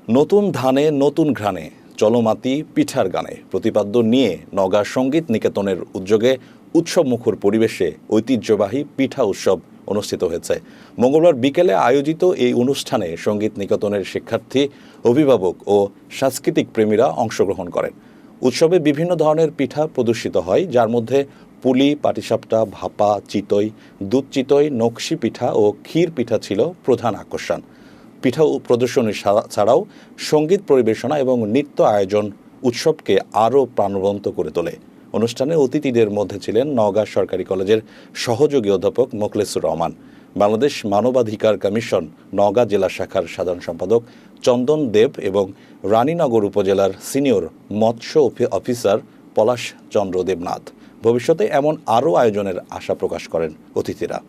নতুন ধানে নতুন ঘ্রাণে চলমাতি পিঠার গানে প্রতিপাদ্য নিয়ে নওগাঁ সঙ্গীত নিকেতনের উদ্যোগে উৎসবমুখর পরিবেশে ঐতিহ্যবাহী পিঠা উৎসব অনুষ্ঠিত হয়েছে। মঙ্গলবার বিকেলে আয়োজিত এই অনুষ্ঠানে সঙ্গীত নিকেতনের শিক্ষার্থী, অভিভাবক ও সাংস্কৃতিক প্রেমীরা অংশগ্রহণ করেন। উৎসবে বিভিন্ন ধরনের পিঠা প্রদর্শিত হয়, যার মধ্যে পুলি, পাটিসাপটা, ভাপা, চিতই, দুধ চিতই, নকশি পিঠা ও ক্ষীর পিঠা ছিল প্রধান আকর্ষণ। পিঠা প্রদর্শনী ছাড়াও সঙ্গীত পরিবেশনা এবং নৃত্য আয়োজন উৎসবকে আরও প্রাণবন্ত করে তোলে। অনুষ্ঠানে অতিথিদের মধ্যে ছিলেন নওগাঁ সরকারি কলেজের সহযোগী অধ্যাপক মোখলেসুর রহমান, বাংলাদেশ মানবাধিকার কমিশন নওগাঁ জেলা শাখার সাধারণ সম্পাদক চন্দন দেব এবং রানীনগর উপজেলার সিনিয়র মৎস্য অফিসার পলাশ চন্দ্র দেবনাথ। ভবিষ্যতে এমন আরও আয়োজনের আশা প্রকাশ করেন অতিথিরা।